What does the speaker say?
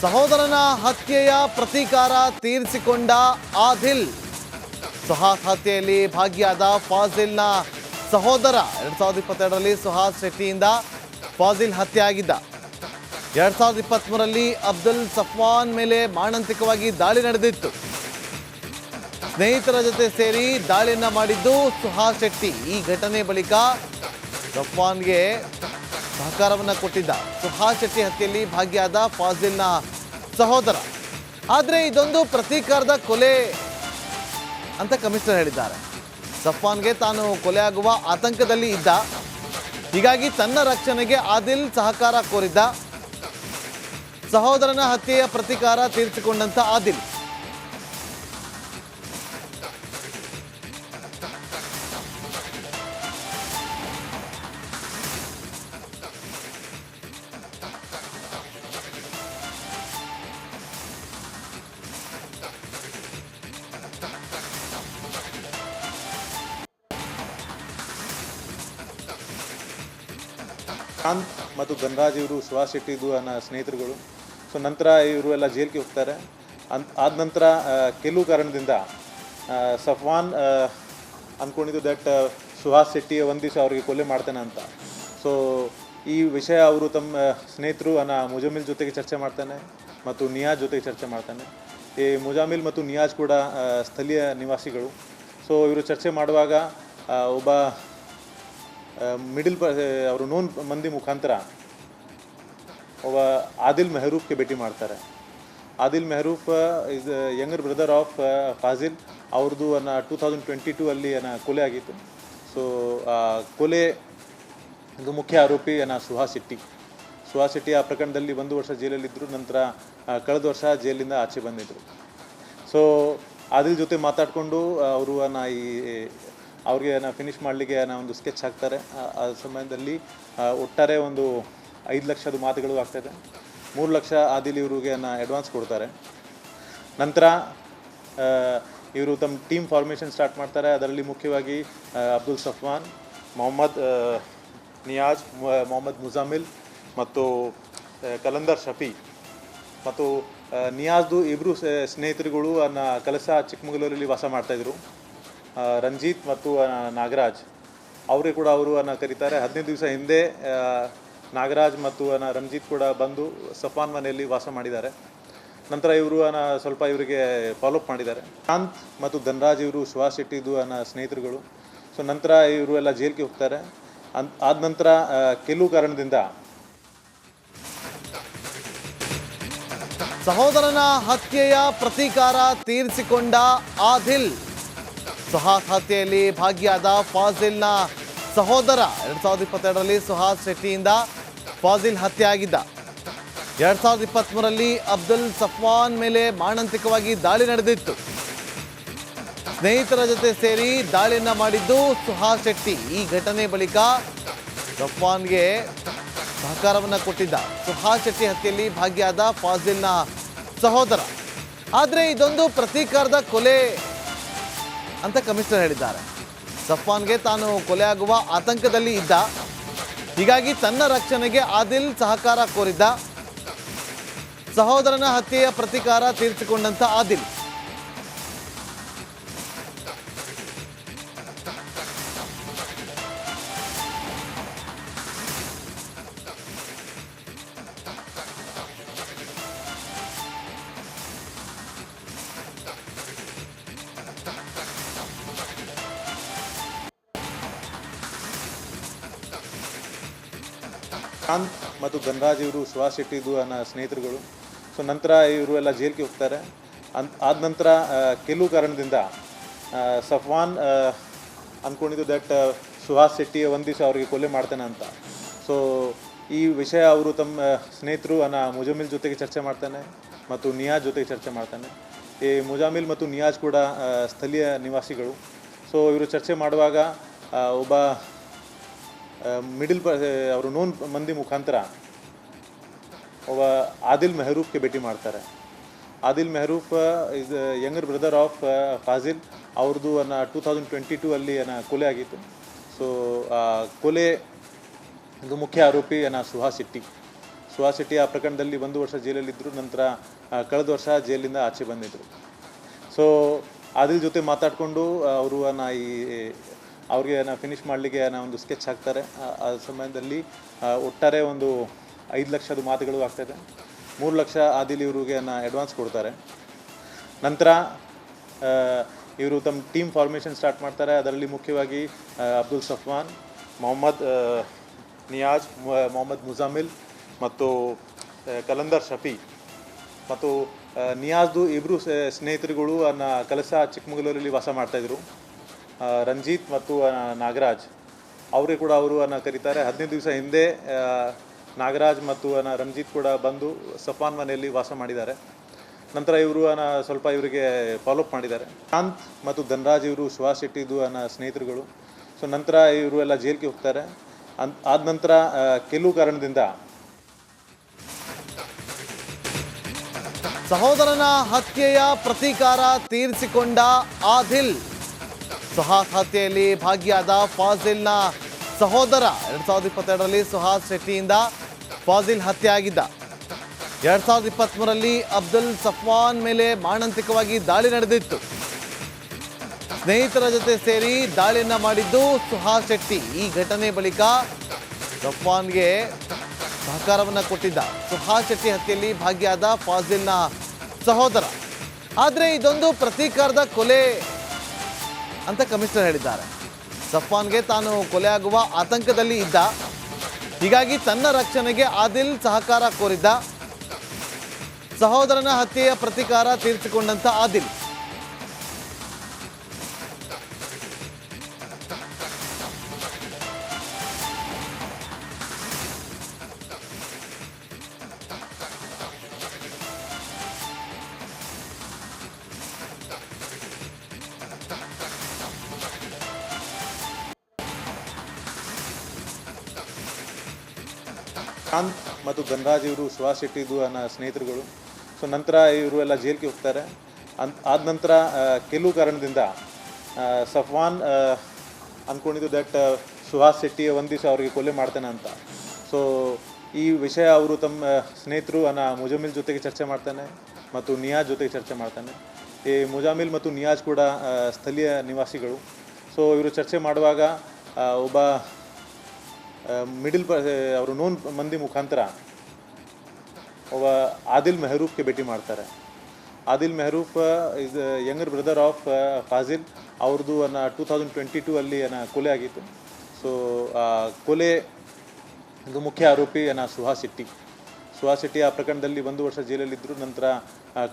ಸಹೋದರನ ಹತ್ಯೆಯ ಪ್ರತೀಕಾರ ತೀರಿಸಿಕೊಂಡ ಆದಿಲ್. ಸುಹಾಸ್ ಹತ್ಯೆಯಲ್ಲಿ ಭಾಗಿಯಾದ ಫಾಜಿಲ್ನ ಸಹೋದರ 2022ರಲ್ಲಿ ಸುಹಾಸ್ ಶೆಟ್ಟಿಯಿಂದ ಫಾಜಿಲ್ ಹತ್ಯೆ ಆಗಿದ್ದ. 2023ರಲ್ಲಿ ಅಬ್ದುಲ್ ಸಫ್ವಾನ್ ಮೇಲೆ ಮಾರಣಾಂತಿಕವಾಗಿ ದಾಳಿ ನಡೆದಿತ್ತು. ಸ್ನೇಹಿತರ ಜೊತೆ ಸೇರಿ ದಾಳಿಯನ್ನ ಮಾಡಿದ್ದು ಸುಹಾಸ್ ಶೆಟ್ಟಿ. ಈ ಘಟನೆ ಬಳಿಕ ಸಫ್ವಾನ್ಗೆ ಸಹಕಾರವನ್ನು ಕೊಟ್ಟಿದ್ದ ಸುಹಾಸ್ ಶೆಟ್ಟಿ ಹತ್ಯೆಯಲ್ಲಿ ಭಾಗಿಯಾದ ಫಾಜಿಲ್ನ ಸಹೋದರ. ಆದರೆ ಇದೊಂದು ಪ್ರತೀಕಾರದ ಕೊಲೆ ಅಂತ ಕಮಿಷನರ್ ಹೇಳಿದ್ದಾರೆ. ಸಫ್ವಾನ್ಗೆ ತಾನು ಕೊಲೆಯಾಗುವ ಆತಂಕದಲ್ಲಿ ಇದ್ದ, ಹೀಗಾಗಿ ತನ್ನ ರಕ್ಷಣೆಗೆ ಆದಿಲ್ ಸಹಕಾರ ಕೋರಿದ್ದ. ಸಹೋದರನ ಹತ್ಯೆಯ ಪ್ರತೀಕಾರ ತೀರಿಸಿಕೊಂಡಂತ ಆದಿಲ್ ಕಾಂತ್ ಮತ್ತು ಧನರಾಜ್ ಇವರು ಸುಹಾಸ್ ಶೆಟ್ಟಿದು ಅನ್ನೋ ಸ್ನೇಹಿತರುಗಳು. ಸೊ ನಂತರ ಇವರು ಎಲ್ಲ ಜೈಲಿಗೆ ಹೋಗ್ತಾರೆ. ಆದ ನಂತರ ಕೆಲವು ಕಾರಣದಿಂದ ಸಫ್ವಾನ್ ಅಂದ್ಕೊಂಡಿದ್ದು ದಟ್ ಸುಹಾಸ್ ಶೆಟ್ಟಿ ಒಂದು ದಿವಸ ಅವರಿಗೆ ಕೊಲೆ ಮಾಡ್ತಾನೆ ಅಂತ. ಸೊ ಈ ವಿಷಯ ಅವರು ತಮ್ಮ ಸ್ನೇಹಿತರು ಮುಜಾಮಿಲ್ ಜೊತೆಗೆ ಚರ್ಚೆ ಮಾಡ್ತಾನೆ ಮತ್ತು ನಿಯಾಜ್ ಜೊತೆಗೆ ಚರ್ಚೆ ಮಾಡ್ತಾನೆ. ಈ ಮುಜಾಮಿಲ್ ಮತ್ತು ನಿಯಾಜ್ ಕೂಡ ಸ್ಥಳೀಯ ನಿವಾಸಿಗಳು. ಸೊ ಇವರು ಚರ್ಚೆ ಮಾಡುವಾಗ ಒಬ್ಬ ಅವರು ನೋನ್ ಮಂದಿ ಮುಖಾಂತರ ಒಬ್ಬ ಆದಿಲ್ ಮೆಹರೂಫ್ಗೆ ಭೇಟಿ ಮಾಡ್ತಾರೆ. Adil Mehroof is younger brother of Fazil. ಅವ್ರದ್ದು 2022ಅಲ್ಲಿ ಕೊಲೆ ಆಗಿತ್ತು. ಸೊ ಕೊಲೆ ಇದು ಮುಖ್ಯ ಆರೋಪಿ ಸುಹಾಸ್ ಶೆಟ್ಟಿ. ಸುಹಾಸ್ ಶೆಟ್ಟಿ ಆ ಪ್ರಕರಣದಲ್ಲಿ 1 ವರ್ಷ ಜೈಲಲ್ಲಿದ್ದರು. ನಂತರ ಕಳೆದ ವರ್ಷ ಜೈಲಿಂದ ಆಚೆ ಬಂದಿದ್ದರು. ಸೊ ಆದಿಲ್ ಜೊತೆ ಮಾತಾಡಿಕೊಂಡು ಅವರು ಅವ್ರಿಗೆ ಫಿನಿಷ್ ಮಾಡಲಿಕ್ಕೆ ಒಂದು ಸ್ಕೆಚ್ ಹಾಕ್ತಾರೆ. ಆ ಸಮಯದಲ್ಲಿ ಒಟ್ಟಾರೆ ಒಂದು 5 ಲಕ್ಷದ ಮಾತುಗಳು ಆಗ್ತಾಯಿದೆ. 3 ಲಕ್ಷ ಆದಿಲ್ ಇವ್ರಿಗೆ ಅಡ್ವಾನ್ಸ್ ಕೊಡ್ತಾರೆ. ನಂತರ ಇವರು ತಮ್ಮ ಟೀಮ್ ಫಾರ್ಮೇಷನ್ ಸ್ಟಾರ್ಟ್ ಮಾಡ್ತಾರೆ. ಅದರಲ್ಲಿ ಮುಖ್ಯವಾಗಿ ಅಬ್ದುಲ್ ಸಫ್ವಾನ್, ಮೊಹಮ್ಮದ್ ನಿಯಾಜ್, ಮೊಹಮ್ಮದ್ ಮುಜಾಮಿಲ್ ಮತ್ತು ಕಲಂದರ್ ಶಫಿ ಮತ್ತು ನಿಯಾಜ್ದು ಇಬ್ಬರು ಸ್ನೇಹಿತರುಗಳು ಕೆಲಸ ಚಿಕ್ಕಮಗಳೂರಲ್ಲಿ ವಾಸ ಮಾಡ್ತಾಯಿದ್ರು. ರಂಜಿತ್ ಮತ್ತು ನಾಗರಾಜ್ ಅವರಿಗೆ ಕೂಡ ಅವರು ಕರೀತಾರೆ. 15 ದಿವಸ ಹಿಂದೆ ನಾಗರಾಜ್ ಮತ್ತು ರಂಜಿತ್ ಕೂಡ ಬಂದು ಸಫ್ವಾನ್ ಮನೆಯಲ್ಲಿ ವಾಸ ಮಾಡಿದ್ದಾರೆ. ನಂತರ ಇವರು ಸ್ವಲ್ಪ ಇವರಿಗೆ ಫಾಲೋಅಪ್ ಮಾಡಿದ್ದಾರೆ. ಕಾಂತ್ ಮತ್ತು ಧನರಾಜ್ ಇವರು ಸುಹಾಸ್ ಶೆಟ್ಟಿದು ಸ್ನೇಹಿತರುಗಳು. ಸೊ ನಂತರ ಇವರು ಎಲ್ಲ ಜೈಲಿಗೆ ಹೋಗ್ತಾರೆ. ಆದ ನಂತರ ಕೆಲವು ಕಾರಣದಿಂದ ಸಹೋದರನ ಹತ್ಯೆಯ ಪ್ರತೀಕಾರ ತೀರಿಸಿಕೊಂಡ ಆದಿಲ್. ಸುಹಾಸ್ ಹತ್ಯೆಯಲ್ಲಿ ಭಾಗಿಯಾದ ಫಾಜಿಲ್ನ ಸಹೋದರ. 2022ರಲ್ಲಿ ಸುಹಾಸ್ ಶೆಟ್ಟಿಯಿಂದ ಫಾಜಿಲ್ ಹತ್ಯೆ ಆಗಿದ್ದ. 2023ರಲ್ಲಿ ಅಬ್ದುಲ್ ಸಫ್ವಾನ್ ಮೇಲೆ ಮಾರಣಾಂತಿಕವಾಗಿ ದಾಳಿ ನಡೆದಿತ್ತು. ಸ್ನೇಹಿತರ ಜೊತೆ ಸೇರಿ ದಾಳಿಯನ್ನ ಮಾಡಿದ್ದು ಸುಹಾಸ್ ಶೆಟ್ಟಿ. ಈ ಘಟನೆ ಬಳಿಕ ಸಫ್ವಾನ್ಗೆ ಸಹಕಾರವನ್ನು ಕೊಟ್ಟಿದ್ದ ಸುಹಾಸ್ ಶೆಟ್ಟಿ ಹತ್ಯೆಯಲ್ಲಿ ಭಾಗಿಯಾದ ಫಾಜಿಲ್ನ ಸಹೋದರ. ಆದರೆ ಇದೊಂದು ಪ್ರತೀಕಾರದ ಕೊಲೆ ಅಂತ ಕಮಿಷನರ್ ಹೇಳಿದ್ದಾರೆ. ಸಫ್ವಾನ್ಗೆ ತಾನು ಕೊಲೆಯಾಗುವ ಆತಂಕದಲ್ಲಿ ಇದ್ದ, ಹೀಗಾಗಿ ತನ್ನ ರಕ್ಷಣೆಗೆ ಆದಿಲ್ ಸಹಕಾರ ಕೋರಿದ್ದ. ಸಹೋದರನ ಹತ್ಯೆಯ ಪ್ರತೀಕಾರ ತೀರಿಸಿಕೊಂಡಂತ ಆದಿಲ್ ಕಾಂತ್ ಮತ್ತು ಧನರಾಜ್ ಇವರು ಸುಹಾಸ್ ಶೆಟ್ಟಿದು ಸ್ನೇಹಿತರುಗಳು. ಸೊ ನಂತರ ಇವರು ಎಲ್ಲ ಜೈಲಿಗೆ ಹೋಗ್ತಾರೆ. ಆದ ನಂತರ ಕೆಲವು ಕಾರಣದಿಂದ ಸಫ್ವಾನ್ ಅಂದ್ಕೊಂಡಿದ್ದು ದಟ್ ಸುಹಾಸ್ ಶೆಟ್ಟಿ ಒಂದು ದಿವಸ ಅವರಿಗೆ ಕೊಲೆ ಮಾಡ್ತಾನೆ ಅಂತ. ಸೊ ಈ ವಿಷಯ ಅವರು ತಮ್ಮ ಸ್ನೇಹಿತರು ಮುಜಾಮಿಲ್ ಜೊತೆಗೆ ಚರ್ಚೆ ಮಾಡ್ತಾನೆ ಮತ್ತು ನಿಯಾಜ್ ಜೊತೆಗೆ ಚರ್ಚೆ ಮಾಡ್ತಾನೆ. ಈ ಮುಜಾಮಿಲ್ ಮತ್ತು ನಿಯಾಜ್ ಕೂಡ ಸ್ಥಳೀಯ ನಿವಾಸಿಗಳು. ಸೊ ಇವರು ಚರ್ಚೆ ಮಾಡುವಾಗ ಒಬ್ಬ ಅವರು ನೋನ್ ಮಂದಿ ಮುಖಾಂತರ ಒಬ್ಬ ಆದಿಲ್ ಮೆಹರೂಫ್ಗೆ ಭೇಟಿ ಮಾಡ್ತಾರೆ. Adil Mehroof is younger brother of Fazil. ಅವ್ರದ್ದು 2022ಅಲ್ಲಿ ಕೊಲೆ ಆಗಿತ್ತು. ಸೊ ಕೊಲೆ ಇದು ಮುಖ್ಯ ಆರೋಪಿ ಸುಹಾಸ್ ಶೆಟ್ಟಿ. ಸುಹಾಸ್ ಶೆಟ್ಟಿ ಆ ಪ್ರಕರಣದಲ್ಲಿ 1 ವರ್ಷ ಜೈಲಲ್ಲಿದ್ದರು. ನಂತರ ಕಳೆದ ವರ್ಷ ಜೈಲಿಂದ ಆಚೆ ಬಂದಿದ್ದರು. ಸೊ ಆದಿಲ್ ಜೊತೆ ಮಾತಾಡಿಕೊಂಡು ಅವರು ಅವ್ರಿಗೆ ಫಿನಿಷ್ ಮಾಡಲಿಕ್ಕೆ ಒಂದು ಸ್ಕೆಚ್ ಹಾಕ್ತಾರೆ. ಆ ಸಮಯದಲ್ಲಿ ಒಟ್ಟಾರೆ ಒಂದು 5 ಲಕ್ಷದ ಮಾತುಗಳು ಆಗ್ತದೆ. 3 ಲಕ್ಷ ಆದಿಲ್ ಇವ್ರಿಗೆ ಅಡ್ವಾನ್ಸ್ ಕೊಡ್ತಾರೆ. ನಂತರ ಇವರು ತಮ್ಮ ಟೀಮ್ ಫಾರ್ಮೇಷನ್ ಸ್ಟಾರ್ಟ್ ಮಾಡ್ತಾರೆ. ಅದರಲ್ಲಿ ಮುಖ್ಯವಾಗಿ ಅಬ್ದುಲ್ ಸಫ್ವಾನ್, ಮೊಹಮ್ಮದ್ ನಿಯಾಜ್, ಮೊಹಮ್ಮದ್ ಮುಜಾಮಿಲ್ ಮತ್ತು ಕಲಂದರ್ ಶಫಿ ಮತ್ತು ನಿಯಾಜ್ದು ಇಬ್ಬರು ಸ್ನೇಹಿತರುಗಳು ಕೆಲಸ ಚಿಕ್ಕಮಗಳೂರಲ್ಲಿ ವಾಸ ಮಾಡ್ತಾಯಿದ್ರು. ರಂಜಿತ್ ಮತ್ತು ನಾಗರಾಜ್ ಅವರೇ ಕೂಡ ಅವರು ಕರೀತಾರೆ. 15 ದಿವಸ ಹಿಂದೆ ನಾಗರಾಜ್ ಮತ್ತು ರಂಜಿತ್ ಕೂಡ ಬಂದು ಸಫಾನ್ ಮನೆಯಲ್ಲಿ ವಾಸ ಮಾಡಿದ್ದಾರೆ. ನಂತರ ಇವರು ಸ್ವಲ್ಪ ಇವರಿಗೆ ಫಾಲೋಅಪ್ ಮಾಡಿದ್ದಾರೆ. ಶಾಂತ್ ಮತ್ತು ಧನ್ರಾಜ್ ಇವರು ಸುಹಾಸ್ ಶೆಟ್ಟಿದು ಸ್ನೇಹಿತರುಗಳು. ಸೊ ನಂತರ ಇವರು ಎಲ್ಲ ಜೈಲಿಗೆ ಹೋಗ್ತಾರೆ. ಆದ ನಂತರ ಕೆಲವು ಕಾರಣದಿಂದ ಸಹೋದರನ ಹತ್ಯೆಯ ಪ್ರತೀಕಾರ ತೀರಿಸಿಕೊಂಡ ಆದಿಲ್. ಸುಹಾಸ್ ಹತ್ಯೆಯಲ್ಲಿ ಭಾಗಿಯಾದ ಫಾಜಿಲ್ನ ಸಹೋದರ. 2022ರಲ್ಲಿ ಸುಹಾಸ್ ಶೆಟ್ಟಿಯಿಂದ ಫಾಜಿಲ್ ಹತ್ಯೆ ಆಗಿದ್ದ. 2023ರಲ್ಲಿ ಅಬ್ದುಲ್ ಸಫ್ವಾನ್ ಮೇಲೆ ಮಾರಣಾಂತಿಕವಾಗಿ ದಾಳಿ ನಡೆದಿತ್ತು. ಸ್ನೇಹಿತರ ಜೊತೆ ಸೇರಿ ದಾಳಿಯನ್ನ ಮಾಡಿದ್ದು ಸುಹಾಸ್ ಶೆಟ್ಟಿ. ಈ ಘಟನೆ ಬಳಿಕ ಸಫ್ವಾನ್ಗೆ ಸಹಕಾರವನ್ನ ಕೊಟ್ಟಿದ್ದ ಸುಹಾಸ್ ಶೆಟ್ಟಿ ಹತ್ಯೆಯಲ್ಲಿ ಭಾಗಿಯಾದ ಫಾಜಿಲ್ನ ಸಹೋದರ. ಆದರೆ ಇದೊಂದು ಪ್ರತೀಕಾರದ ಕೊಲೆ ಅಂತ ಕಮಿಷನರ್ ಹೇಳಿದ್ದಾರೆ. ಸಫ್ವಾನ್ಗೆ ತಾನು ಕೊಲೆಯಾಗುವ ಆತಂಕದಲ್ಲಿ ಇದ್ದ, ಹೀಗಾಗಿ ತನ್ನ ರಕ್ಷಣೆಗೆ ಆದಿಲ್ ಸಹಕಾರ ಕೋರಿದ್ದ. ಸಹೋದರನ ಹತ್ಯೆಯ ಪ್ರತೀಕಾರ ತೀರಿಸಿಕೊಂಡಂತ ಆದಿಲ್ ಶಾಂತ್ ಮತ್ತು ಧನ್ರಾಜ್ ಇವರು ಸುಹಾಸ್ ಶೆಟ್ಟಿದು ಸ್ನೇಹಿತರುಗಳು. ಸೊ ನಂತರ ಇವರು ಎಲ್ಲ ಜೈಲಿಗೆ ಹೋಗ್ತಾರೆ. ಆದ ನಂತರ ಕೆಲವು ಕಾರಣದಿಂದ ಸಫ್ವಾನ್ ಅಂದ್ಕೊಂಡಿದ್ದು ದಟ್ ಸುಹಾಸ್ ಶೆಟ್ಟಿ ಒಂದು ದಿವಸ ಅವರಿಗೆ ಕೊಲೆ ಮಾಡ್ತಾನೆ ಅಂತ. ಸೊ ಈ ವಿಷಯ ಅವರು ತಮ್ಮ ಸ್ನೇಹಿತರು ಮುಜಾಮಿಲ್ ಜೊತೆಗೆ ಚರ್ಚೆ ಮಾಡ್ತಾನೆ ಮತ್ತು ನಿಯಾಜ್ ಜೊತೆಗೆ ಚರ್ಚೆ ಮಾಡ್ತಾನೆ. ಈ ಮುಜಾಮಿಲ್ ಮತ್ತು ನಿಯಾಜ್ ಕೂಡ ಸ್ಥಳೀಯ ನಿವಾಸಿಗಳು. ಸೊ ಇವರು ಚರ್ಚೆ ಮಾಡುವಾಗ ಒಬ್ಬ ಅವರು ನೋನ್ ಮಂದಿ ಮುಖಾಂತರ ಒಬ್ಬ ಆದಿಲ್ ಮೆಹರೂಫ್ಗೆ ಭೇಟಿ ಮಾಡ್ತಾರೆ. Adil Mehroof is younger brother of Fazil. ಅವ್ರದ್ದು 2022 ಅಲ್ಲಿ ಕೊಲೆ ಆಗಿತ್ತು. ಸೊ ಕೊಲೆ ಇದು ಮುಖ್ಯ ಆರೋಪಿ ಸುಹಾಸ್ ಶೆಟ್ಟಿ. ಆ ಪ್ರಕರಣದಲ್ಲಿ 1 ವರ್ಷ ಜೈಲಲ್ಲಿದ್ದರು. ನಂತರ